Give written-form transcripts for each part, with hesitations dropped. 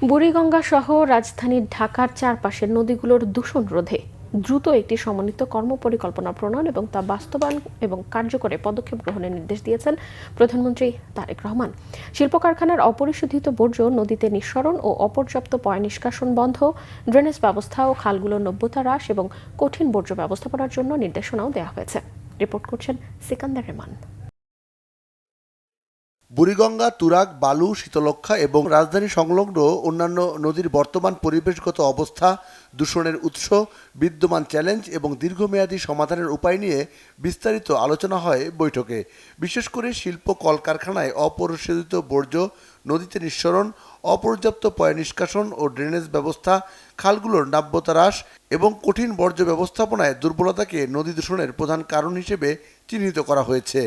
বুড়িগঙ্গা সহ রাজধানী ঢাকার চারপাশের নদীগুলোর দূষণ রোধে দ্রুত একটি সমন্বিত কর্মপরিকল্পনা প্রণয়ন এবং তা বাস্তবায়ন এবং কার্যকরে পদক্ষেপ গ্রহণের নির্দেশ দিয়েছেন প্রধানমন্ত্রী তারেক রহমান। শিল্প কারখানার অপরিশোধিত বর্জ্য নদীতে নিঃসরণ ও অপর্যাপ্ত পয়ঃনিষ্কাশন বন্ধ, ড্রেনেজ ব্যবস্থা ও খালগুলোর নব্যতা হ্রাস এবং কঠিন বর্জ্য ব্যবস্থাপনার জন্য নির্দেশনাও দেওয়া হয়েছে। রিপোর্ট করছেন সিকান্দার রেমান। বুড়িগঙ্গা, তুরাগ, বালু, শীতলক্ষ্যা এবং রাজধানী সংলগ্ন অন্যান্য নদীর বর্তমান পরিবেশগত অবস্থা, দূষণের উৎস, বিদ্যমান চ্যালেঞ্জ এবং দীর্ঘমেয়াদী সমাধানের উপায় নিয়ে বিস্তারিত আলোচনা হয় বৈঠকে। বিশেষ করে শিল্প কলকারখানায় অপরিশোধিত বর্জ্য নদীতে নিঃসরণ, অপর্যাপ্ত পয়ঃনিষ্কাশন ও ড্রেনেজ ব্যবস্থা, খালগুলোর নাব্যতা হ্রাস এবং কঠিন বর্জ্য ব্যবস্থাপনায় দুর্বলতাকে নদী দূষণের প্রধান কারণ হিসেবে চিহ্নিত করা হয়েছে।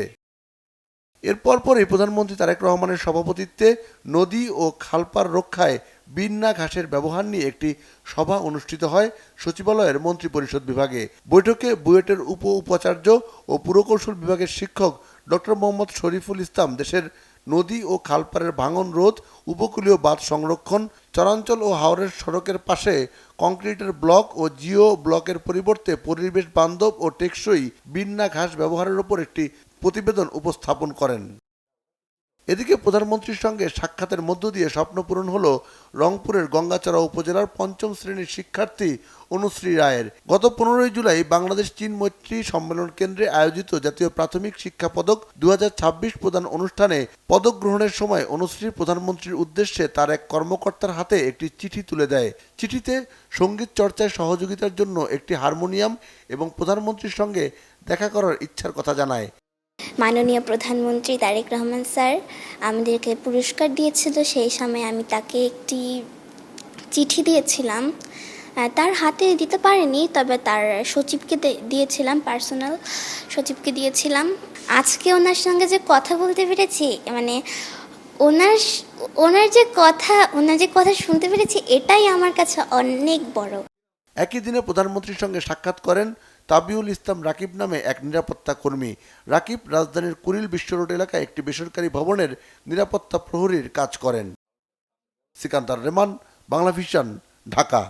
এরপর পরই প্রধানমন্ত্রী তারেক রহমানের সভাপতিত্বে নদী ও খালপাড় রক্ষায় বিন্না ঘাসের ব্যবহার নিয়ে একটি সভা অনুষ্ঠিত হয় সচিবালয়ের মন্ত্রিপরিষদ বিভাগে। বৈঠকে বুয়েটের উপাচার্য ও পুরকৌশল বিভাগের শিক্ষক ডক্টর মোহাম্মদ শরীফুল ইসলাম দেশের নদী ও খালপাড়ের ভাঙন রোধ, উপকূলীয় বাঁধ সংরক্ষণ, চরাঞ্চল ও হাওরের সড়কের পাশে কংক্রিটের ব্লক ও জিও ব্লকের পরিবর্তে পরিবেশ বান্ধব ও টেকসই বিন্না ঘাস ব্যবহারের উপর একটি প্রতিবেদন উপস্থাপন করেন। এদিকে প্রধানমন্ত্রীর সঙ্গে সাক্ষাতের মধ্য দিয়ে স্বপ্ন পূরণ হলো রংপুরের গঙ্গাচড়া উপজেলার ৫ম শ্রেণীর শিক্ষার্থী অনুশ্রী রায়ের। গত ১৫ জুলাই বাংলাদেশ চীন মৈত্রী সম্মেলন কেন্দ্রে আয়োজিত জাতীয় প্রাথমিক শিক্ষা পদক ২০২৬ প্রদান অনুষ্ঠানে পদক গ্রহণের সময় অনুশ্রী প্রধানমন্ত্রীর উদ্দেশ্যে তার এক কর্মকর্তার হাতে একটি চিঠি তুলে দেয়। চিঠিতে সঙ্গীত চর্চায় সহযোগিতার জন্য একটি হারমোনিয়াম এবং প্রধানমন্ত্রীর সঙ্গে দেখা করার ইচ্ছার কথা জানায়। মাননীয় প্রধানমন্ত্রী তারেক রহমান স্যার আমাদেরকে পুরস্কার দিয়েছিল, সেই সময় আমি তাকে একটি চিঠি দিয়েছিলাম। তার হাতে দিতে পারিনি, তবে তার সচিবকে দিয়েছিলাম, পার্সোনাল সচিবকে দিয়েছিলাম। আজকে ওনার সঙ্গে যে কথা বলতে পেরেছি, মানে ওনার যে কথা শুনতে পেরেছি, এটাই আমার কাছে অনেক বড়। একই দিনে প্রধানমন্ত্রীর সঙ্গে সাক্ষাৎ করেন তাবিউল ইসলাম রাকিব নামে এক নিরাপত্তা কর্মী। রাকিব রাজধানীর কুড়িল বিশ্ব রোড এলাকায় একটি বেসরকারি ভবনের নিরাপত্তা প্রহরীর কাজ করেন। সিকান্দার রেমান, বাংলা ভিশন, ঢাকা।